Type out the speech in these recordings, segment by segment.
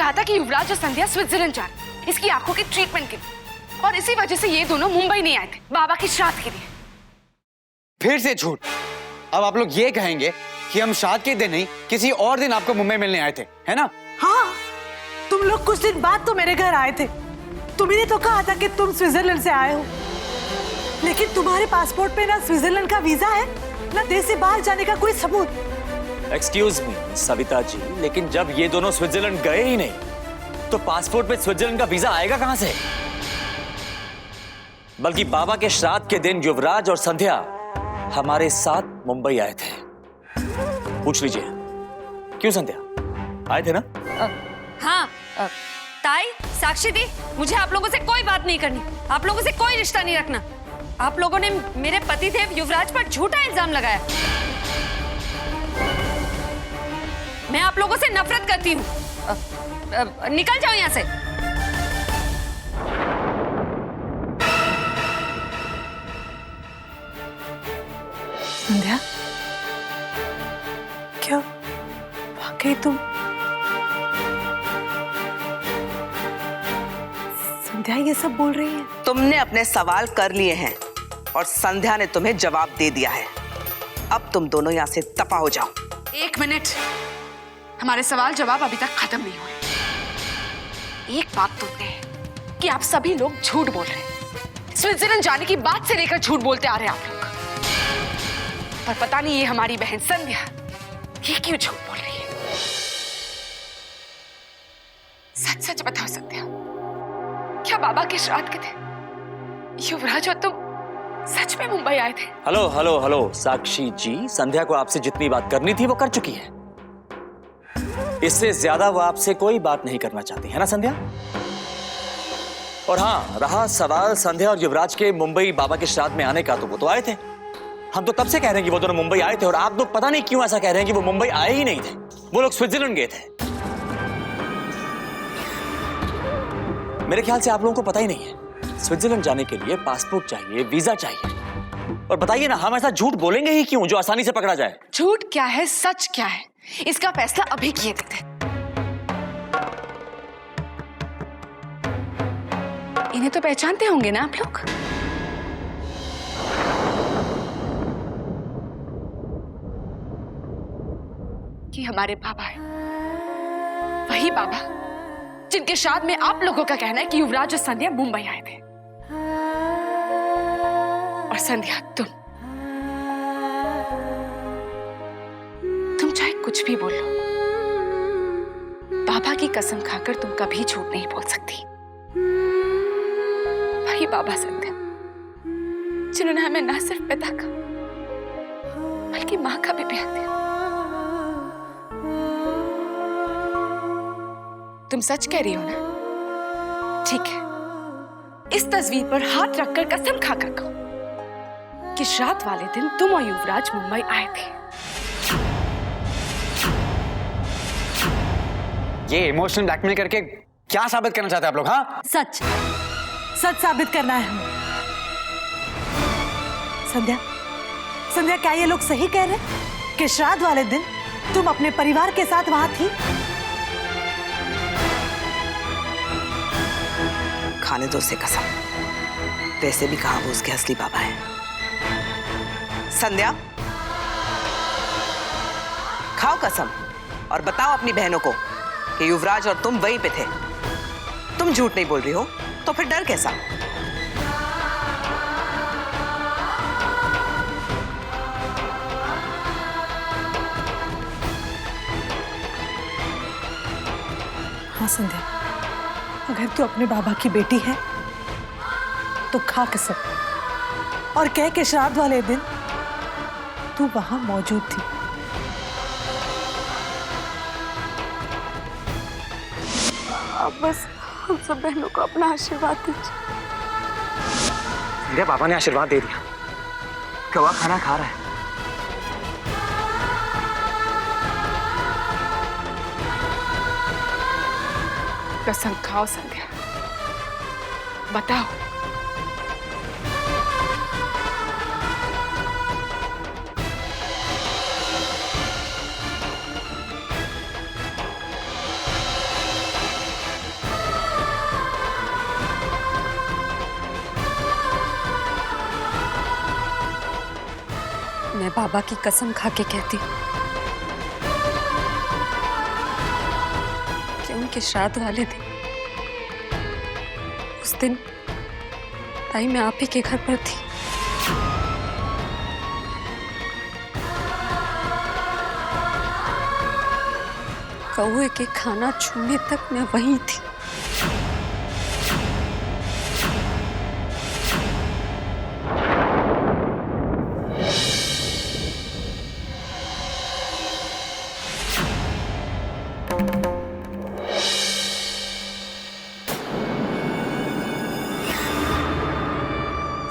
कहा था कि युवराज और संध्या स्विट्जरलैंड जा रहे इसकी आंखों की ट्रीटमेंट के लिए, और इसी वजह से ये दोनों मुंबई नहीं आए थे बाबा की श्राद्ध के लिए। फिर से झूठ। अब आप लोग ये कहेंगे कि हम श्राद्ध के दिन नहीं किसी और दिन आपको मुंबई मिलने आए थे, है ना? हाँ, तुम लोग कुछ दिन बाद तो मेरे घर आए थे। तुम्ही तो कहा था कि तुम स्विट्जरलैंड से आए हो, लेकिन तुम्हारे पासपोर्ट पे ना स्विट्जरलैंड का वीजा है ना देश से बाहर जाने का कोई सबूत। एक्सक्यूज मी सविता जी, लेकिन जब ये दोनों स्विट्जरलैंड गए ही नहीं तो पासपोर्ट पे स्विट्जरलैंड का वीजा आएगा कहां से? बल्कि बाबा के श्राद्ध के दिन युवराज और संध्या हमारे साथ मुंबई आए थे। पूछ लीजिए क्यों संध्या, आए थे ना? हाँ ताई, साक्षी दी, मुझे आप लोगों से कोई बात नहीं करनी, आप लोगों से कोई रिश्ता नहीं रखना। आप लोगों ने मेरे पतिदेव युवराज पर झूठा इल्जाम लगाया। मैं आप लोगों से नफरत करती हूँ। निकल जाओ यहाँ से। संध्या, क्या वाकई तुम? संध्या ये सब बोल रही है? तुमने अपने सवाल कर लिए हैं और संध्या ने तुम्हें जवाब दे दिया है। अब तुम दोनों यहाँ से दफा हो जाओ। एक मिनट, हमारे सवाल जवाब अभी तक खत्म नहीं हुए। एक बात तो तय है कि आप सभी लोग झूठ बोल रहे हैं। स्विट्जरलैंड जाने की बात से लेकर झूठ बोलते आ रहे हैं आप लोग। पर पता नहीं ये हमारी बहन संध्या ये क्यों झूठ बोल रही है। सच सच बताओ संध्या, क्या बाबा के श्राद्ध के थे युवराज और तुम सच में मुंबई आए थे? हेलो हेलो हेलो साक्षी जी, संध्या को आपसे जितनी बात करनी थी वो कर चुकी है। इससे ज्यादा वो आपसे कोई बात नहीं करना चाहती है ना संध्या? और हाँ, रहा सवाल संध्या और युवराज के मुंबई बाबा के श्राद्ध में आने का, तो वो तो आए थे। हम तो तब से कह रहे हैं कि वो दोनों मुंबई आए थे, और आप लोग पता नहीं क्यों ऐसा कह रहे हैं कि वो मुंबई आए ही नहीं थे, वो लोग स्विट्जरलैंड गए थे। मेरे ख्याल से आप लोगों को पता ही नहीं है, स्विट्जरलैंड जाने के लिए पासपोर्ट चाहिए, वीजा चाहिए। और बताइए ना, हम ऐसा झूठ बोलेंगे ही क्यों जो आसानी से पकड़ा जाए? झूठ क्या है सच क्या है इसका फैसला अभी किए देते। इन्हें तो पहचानते होंगे ना आप लोग? कि हमारे बाबा है, वही बाबा जिनके श्राद्ध में आप लोगों का कहना है कि युवराज और संध्या मुंबई आए थे। और संध्या तुम चाहे कुछ भी बोल लो, बाबा की कसम खाकर तुम कभी झूठ नहीं बोल सकती। वही बाबा संध्या जिन्होंने हमें ना सिर्फ पिता का बल्कि मां का भी प्यार दिया। तुम सच कह रही हो ना? ठीक है, इस तस्वीर पर हाथ रखकर कसम खाकर कहो कि श्राद्ध वाले दिन तुम और युवराज मुंबई आए थे। ये इमोशनल ब्लैकमेल करके क्या साबित करना चाहते हैं आप लोग? हाँ, सच सच साबित करना है हमें। संध्या, संध्या, क्या ये लोग सही कह रहे हैं कि श्राद्ध वाले दिन तुम अपने परिवार के साथ वहां थी? खाने दो उसे कसम, वैसे भी कहा वो उसके असली बाबा है। संध्या, खाओ कसम और बताओ अपनी बहनों को कि युवराज और तुम वहीं पे थे। तुम झूठ नहीं बोल रही हो तो फिर डर कैसा? हाँ संध्या, अगर तू अपने बाबा की बेटी है तो खा कसम और कह के श्राद्ध वाले दिन तू वहां मौजूद थी। अब बस हम सब बहनों को अपना आशीर्वाद दीजिए। मेरे पापा ने आशीर्वाद दे दिया, कौवा खाना खा रहा है। कसम खाओ संध्या, बताओ। मैं बाबा की कसम खा के कहती हूँ कि उनके श्राद्ध वाले दिन, उस दिन ताई मैं आप ही के घर पर थी। कौए के खाना छूने तक मैं वहीं थी।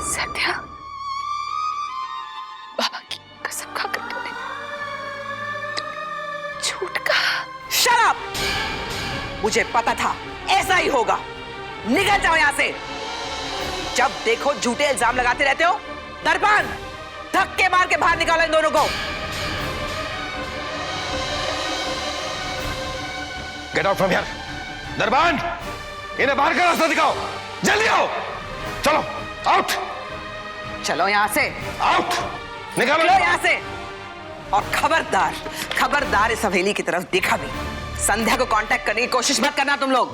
संध्या, बाबा की कसम खाकर तुमने झूठ कहा। Shut up! मुझे पता था ऐसा ही होगा। निकल जाओ यहां से। जब देखो झूठे इल्जाम लगाते रहते हो। दरबान, धक्के मार के बाहर निकालो इन दोनों को। Get out from here. दरबान, इन्हें बाहर का रास्ता दिखाओ। जल्दी आओ। चलो आउट। चलो यहां से। आउट। निकालो निकलो यहां से। और खबरदार, खबरदार इस हवेली की तरफ देखा भी। संध्या को कांटेक्ट करने की कोशिश मत करना तुम लोग।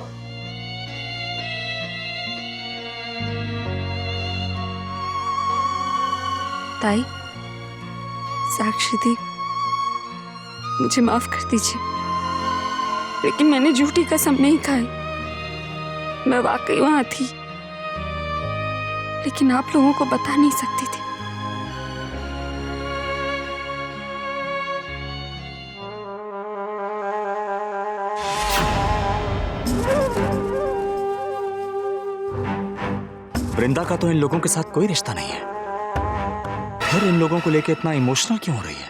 ताई, साक्षी दी, मुझे माफ कर दीजिए, लेकिन मैंने झूठी कसम नहीं खाई। मैं वाकई वहां थी, लेकिन आप लोगों को बता नहीं सकती थी। वृंदा का तो इन लोगों के साथ कोई रिश्ता नहीं है, फिर इन लोगों को लेकर इतना इमोशनल क्यों हो रही है?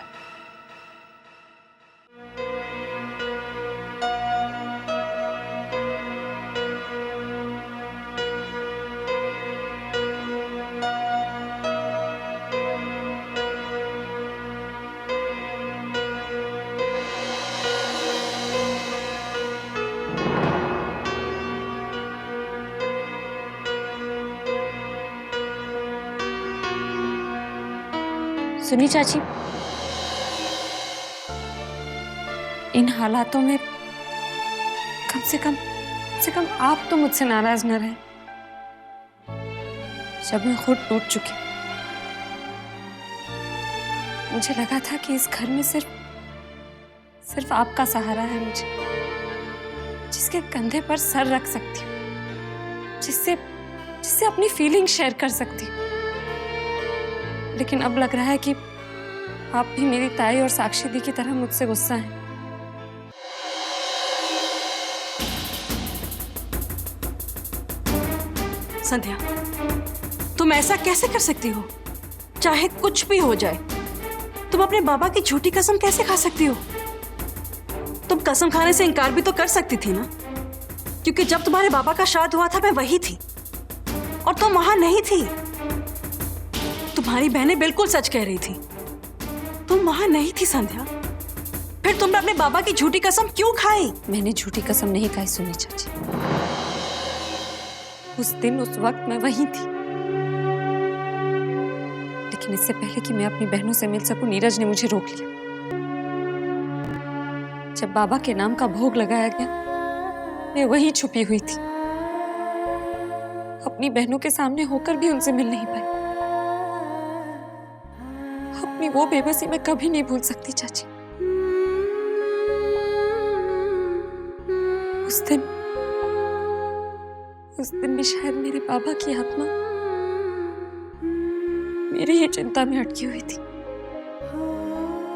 सुनी चाची, इन हालातों में कम से कम आप तो मुझसे नाराज न रहे, जब मैं खुद टूट चुकी। मुझे लगा था कि इस घर में सिर्फ आपका सहारा है मुझे, जिसके कंधे पर सर रख सकती हूँ, जिससे अपनी फीलिंग शेयर कर सकती हूँ। लेकिन अब लग रहा है कि आप भी मेरी ताई और साक्षी दी की तरह मुझसे गुस्सा हैं। संध्या, तुम ऐसा कैसे कर सकती हो? चाहे कुछ भी हो जाए, तुम अपने बाबा की झूठी कसम कैसे खा सकती हो? तुम कसम खाने से इनकार भी तो कर सकती थी ना, क्योंकि जब तुम्हारे बाबा का श्राद्ध हुआ था मैं वही थी और तुम वहां नहीं थी। तुम्हारी बहनें बिल्कुल सच कह रही थी, तुम वहां नहीं थी संध्या। फिर तुमने अपने बाबा की झूठी कसम क्यों खाई? मैंने झूठी कसम नहीं खाई सुनी चाची। उस दिन उस वक्त मैं वहीं थी, लेकिन इससे पहले कि मैं अपनी बहनों से मिल सकूं, नीरज ने मुझे रोक लिया। जब बाबा के नाम का भोग लगाया गया, मैं वहीं छुपी हुई थी। अपनी बहनों के सामने होकर भी उनसे मिल नहीं पाई। अपनी वो बेबसी मैं कभी नहीं भूल सकती चाची। उस दिन भी शायद मेरे बाबा की आत्मा मेरी ही चिंता में अटकी हुई थी,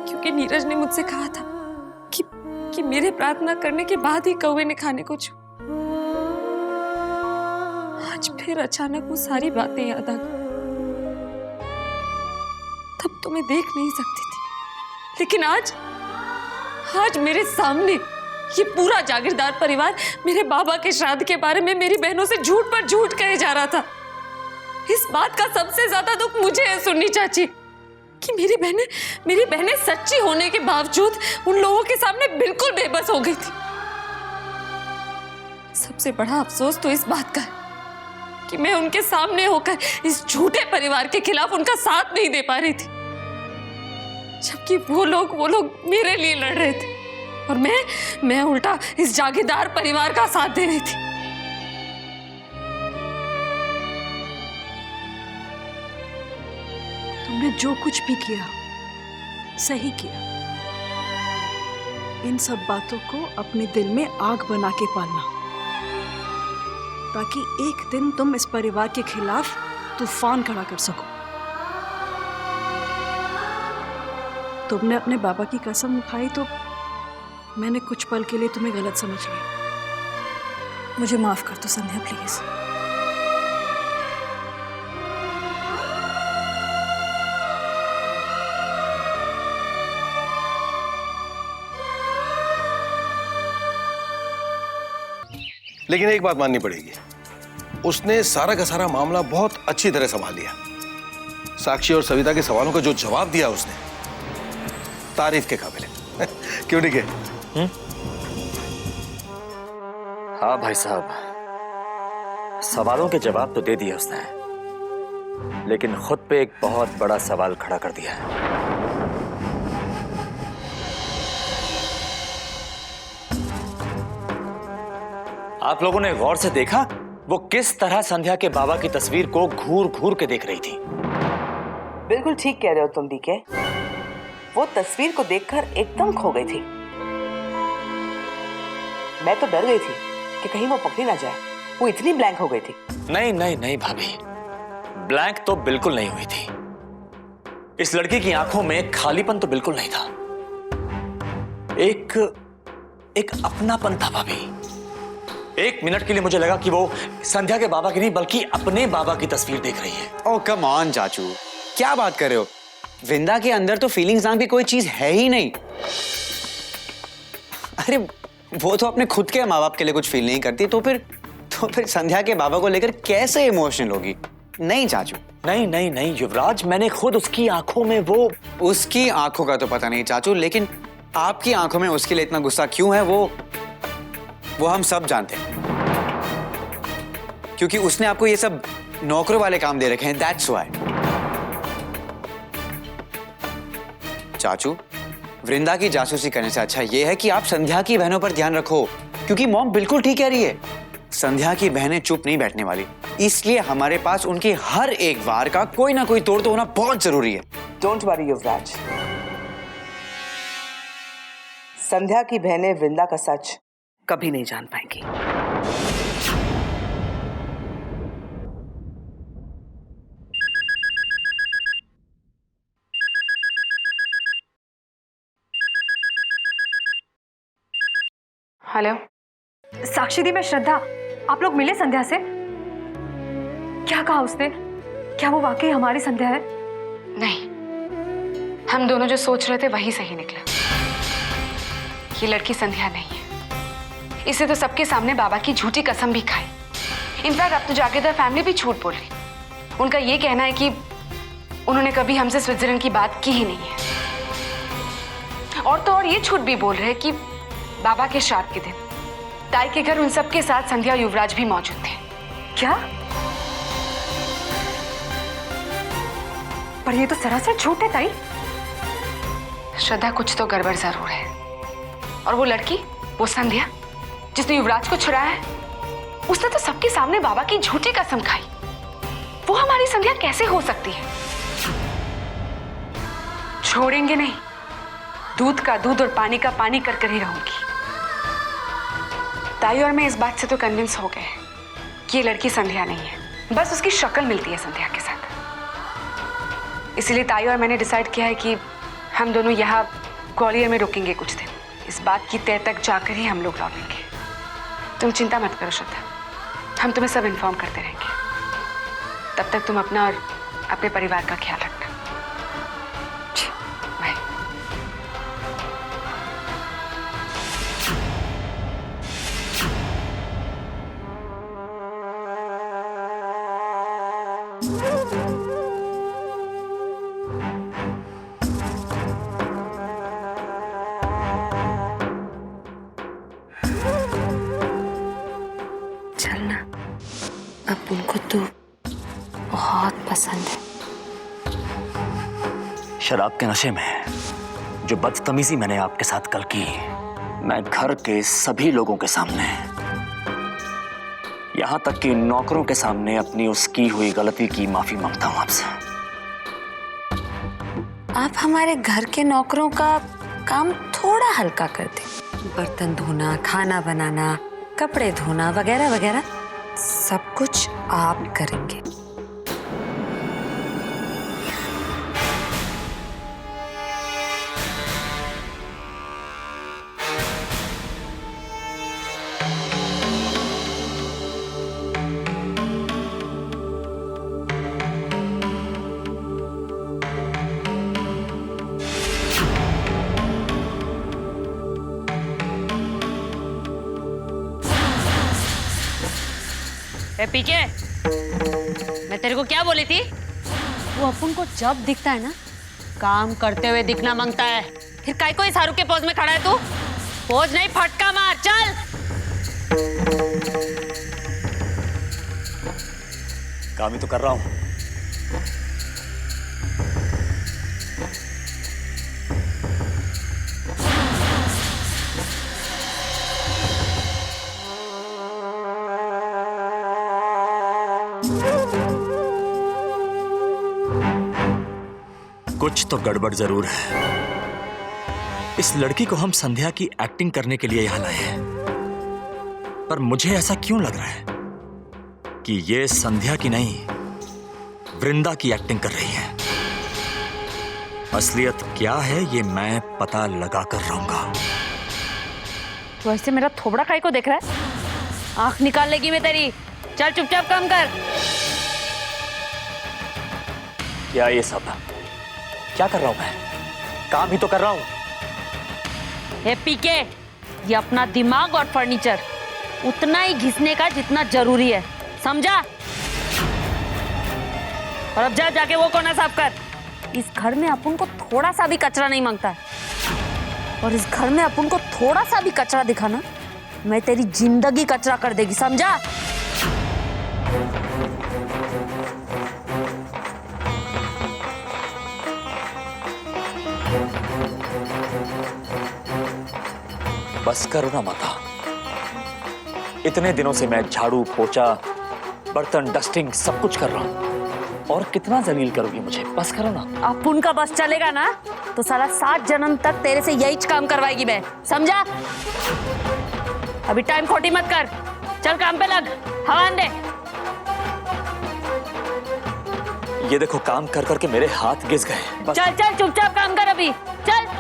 क्योंकि नीरज ने मुझसे कहा था कि मेरे प्रार्थना करने के बाद ही कौवे ने खाने को छू। आज फिर अचानक वो सारी बातें याद आ गई। तब तो मैं देख नहीं सकती थी, लेकिन आज मेरे सामने ये पूरा जागीरदार परिवार मेरे बाबा के श्राद्ध के बारे में मेरी बहनों से झूठ पर झूठ कहे जा रहा था। इस बात का सबसे ज्यादा दुख मुझे है सुन्नी चाची, कि मेरी बहनें सच्ची होने के बावजूद उन लोगों के सामने बिल्कुल बेबस हो गई थी। सबसे बड़ा अफसोस तो इस बात का है कि मैं उनके सामने होकर इस झूठे परिवार के खिलाफ उनका साथ नहीं दे पा रही थी। जबकि वो लोग मेरे लिए लड़ रहे थे और मैं उल्टा इस जागीरदार परिवार का साथ दे रही थी। तुमने जो कुछ भी किया सही किया। इन सब बातों को अपने दिल में आग बना के पालना, ताकि एक दिन तुम इस परिवार के खिलाफ तूफान खड़ा कर सको। तुमने अपने बाबा की कसम उठाई तो मैंने कुछ पल के लिए तुम्हें गलत समझ लिया। मुझे माफ कर दो संध्या प्लीज। लेकिन एक बात माननी पड़ेगी, उसने सारा का सारा मामला बहुत अच्छी तरह संभाल लिया। साक्षी और सविता के सवालों का जो जवाब दिया उसने, तारीफ के काबिल है। क्यों नहीं के? हाँ भाई साहब, सवालों के जवाब तो दे दिए उसने, लेकिन खुद पे एक बहुत बड़ा सवाल खड़ा कर दिया है। आप लोगों ने गौर से देखा वो किस तरह संध्या के बाबा की तस्वीर को घूर घूर के देख रही थी? बिल्कुल ठीक कह रहे हो तुम डीके। वो तस्वीर को देखकर एकदम खो गई थी। मैं तो डर गई थी कि कहीं वो पकड़ी ना जाए, वो इतनी ब्लैंक हो गई थी। नहीं नहीं नहीं भाभी, ब्लैंक तो बिल्कुल नहीं हुई थी। इस लड़की की आंखों में खालीपन तो बिल्कुल नहीं था, एक अपनापन था भाभी। एक मिनट के लिए मुझे लगा कि वो संध्या के बाबा की नहीं बल्कि अपने बाबा की तस्वीर देख रही है। ओह कम ऑन चाचू, क्या बात कर रहे हो? विंदा के अंदर तो फीलिंग्स नाम की कोई चीज है ही नहीं। अरे वो तो अपने खुद के माँ बाप के लिए कुछ फील नहीं करती, तो फिर संध्या के बाबा को लेकर कैसे इमोशनल होगी? नहीं चाचू, नहीं नहीं नहीं युवराज, मैंने खुद उसकी आंखों में उसकी आंखों का तो पता नहीं चाचू, लेकिन आपकी आंखों में उसके लिए इतना गुस्सा क्यों है वो हम सब जानते हैं। क्योंकि उसने आपको ये सब नौकरों वाले काम दे रखे हैं, दैट्स व्हाई। चाचू, वृंदा की जासूसी करने से अच्छा ये है कि आप संध्या की बहनों पर ध्यान रखो, क्योंकि मॉम बिल्कुल ठीक कह रही है। संध्या की बहनें चुप नहीं बैठने वाली, इसलिए हमारे पास उनके हर एक वार का कोई ना कोई तोड़ तो होना बहुत जरूरी है। डोंट वरी युवराज, संध्या की बहनें वृंदा का सच कभी नहीं जान पाएंगी। हेलो साक्षी दी, मैं श्रद्धा। आप लोग मिले संध्या से? क्या कहा उसने? क्या वो वाकई हमारी संध्या है? नहीं, हम दोनों जो सोच रहे थे वही सही निकला। ये लड़की संध्या नहीं है। इसे तो सबके सामने बाबा की झूठी कसम भी खाई। इनफैक्ट अब तो जागीरदार फैमिली भी झूठ बोल रही। उनका ये कहना है कि उन्होंने कभी हमसे स्विट्जरलैंड की बात की ही नहीं है। और तो और ये झूठ भी बोल रहे हैं कि बाबा के श्राद्ध के दिन ताई के घर उन सबके साथ संध्या और युवराज भी मौजूद थे। क्या? पर ये तो सरासर झूठ है ताई। श्रद्धा, कुछ तो गड़बड़ जरूर है। और वो लड़की, वो संध्या जिसने युवराज को छुड़ाया है, उसने तो सबके सामने बाबा की झूठी कसम खाई। वो हमारी संध्या कैसे हो सकती है? छोड़ेंगे नहीं, दूध का दूध और पानी का पानी कर कर ही रहूंगी। ताई और मैं इस बात से तो कन्विंस हो गए कि ये लड़की संध्या नहीं है, बस उसकी शक्ल मिलती है संध्या के साथ। इसलिए ताई और मैंने डिसाइड किया है कि हम दोनों यहाँ ग्वालियर में रुकेंगे कुछ दिन। इस बात की तय तक जाकर ही हम लोग लौटेंगे। तुम चिंता मत करो श्रद्धा, हम तुम्हें सब इन्फॉर्म करते रहेंगे। तब तक तुम अपना और अपने परिवार का ख्याल रखना। बाय। चलना, अब उनको तो बहुत पसंद है। शराब के नशे में है। जो बदतमीजी मैंने आपके साथ कल की, मैं घर के सभी लोगों के सामने, यहां तक कि नौकरों के सामने अपनी उस की हुई गलती की माफी मांगता हूं आपसे। आप हमारे घर के नौकरों का काम थोड़ा हल्का कर दें। बर्तन धोना, खाना बनाना, कपड़े धोना वगैरह वगैरह सब कुछ आप करेंगे। पीके, मैं तेरे को क्या बोली थी? वो अपन को जब दिखता है ना, काम करते हुए दिखना मांगता है। फिर काय को इस शाहरुख के पोज में खड़ा है तू? पोज नहीं, फटका मार, चल। काम ही तो कर रहा हूं। कुछ तो गड़बड़ जरूर है। इस लड़की को हम संध्या की एक्टिंग करने के लिए यहां लाए हैं, पर मुझे ऐसा क्यों लग रहा है कि ये संध्या की नहीं, वृंदा की एक्टिंग कर रही है। असलियत क्या है ये मैं पता लगा कर रहूंगा। तू ऐसे मेरा थोबड़ा काय को देख रहा है? आंख निकाल लेगी मैं तेरी। चल चुपचाप काम कर। क्या ये सब क्या कर रहा हूं मैं? काम ही तो कर रहा हूं। हे पीके, ये अपना दिमाग और फर्नीचर उतना ही घिसने का जितना जरूरी है, समझा? और अब जा जाके वो कोना साफ कर। इस घर में अपन को थोड़ा सा भी कचरा नहीं मांगता है, और इस घर में अपन को थोड़ा सा भी कचरा दिखाना, मैं तेरी जिंदगी कचरा कर देगी, समझा? बस करो ना माता। इतने दिनों से मैं झाड़ू, पोछा, बर्तन, डस्टिंग सब कुछ कर रहा हूं, और कितना जलील करोगी मुझे? बस करो ना। अब उनका बस चलेगा ना तो साला 7 जन्म तक तेरे से यही काम करवाएगी मैं, समझा? अभी टाइम खोटी मत कर, चल काम पे लग, हवा दे। ये देखो काम कर करके मेरे हाथ घिस गए। चल चल चुपचाप काम कर अभी, चल।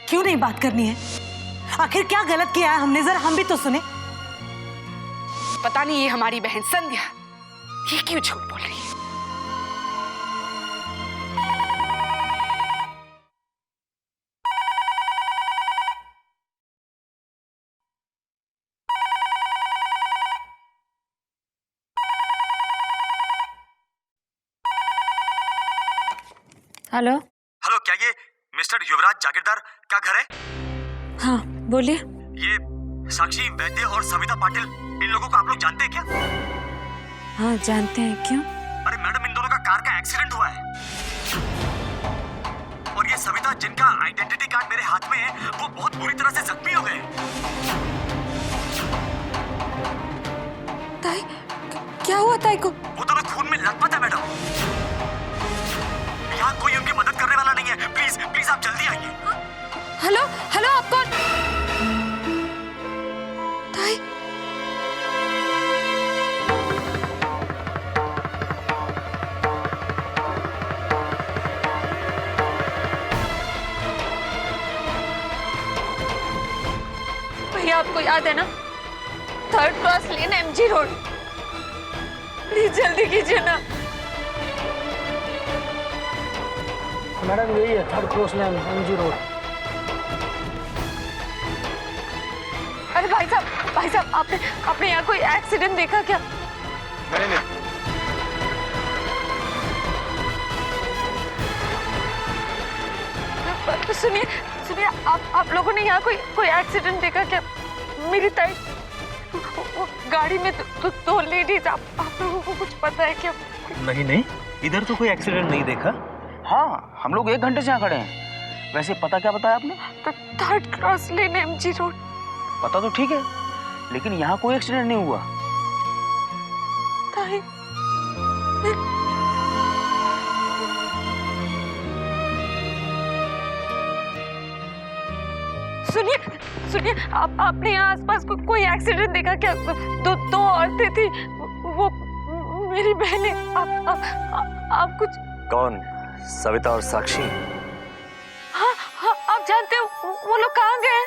क्यों नहीं बात करनी है? आखिर क्या गलत किया है हमने? जरा हम भी तो सुने। पता नहीं ये हमारी बहन संध्या ये क्यों झूठ बोल रही है। हेलो हेलो, क्या ये मिस्टर युवराज जागीरदार का घर है? हाँ बोलिए। ये साक्षी वैद्य और सविता पाटिल, इन लोगों को आप लोग जानते हैं क्या? हाँ जानते हैं, क्यों? अरे मैडम, इन दोनों का कार का एक्सीडेंट हुआ है, और ये सविता जिनका आइडेंटिटी कार्ड मेरे हाथ में है, वो बहुत बुरी तरह से जख्मी हो गए। ताई, क्या हुआ ताई को? वो तो खून में लथपथ है मैडम। यहाँ कोई उनकी मदद करने वाला नहीं है। प्लीज प्लीज आप जल्दी आइए। हेलो हेलो, आप कौन? ताई, भैया आपको याद है ना, 3rd cross lane MG road. Please जल्दी कीजिए ना। मैडम यही है, 3rd cross line MG road. अरे भाई साहब आपने यहाँ कोई एक्सीडेंट देखा क्या? नहीं तो सुनिए आप लोगों ने यहाँ कोई एक्सीडेंट देखा क्या? मेरी ताई वो गाड़ी में दो लेडीज, आप लोगों को कुछ पता है क्या? नहीं, इधर तो कोई एक्सीडेंट नहीं देखा। हाँ, हम लोग 1 घंटे से यहाँ खड़े हैं। वैसे पता क्या बताया आपने? तो 3rd क्रॉस लेन MG रोड। पता तो ठीक है, लेकिन यहाँ कोई एक्सीडेंट नहीं हुआ। ताई सुनिए आपने यहाँ आसपास कोई एक्सीडेंट देखा क्या? दो औरतें थी, वो मेरी बहनें। आप कुछ? कौन? सविता और साक्षी? हाँ, आप जानते हो वो लोग कहाँ गए?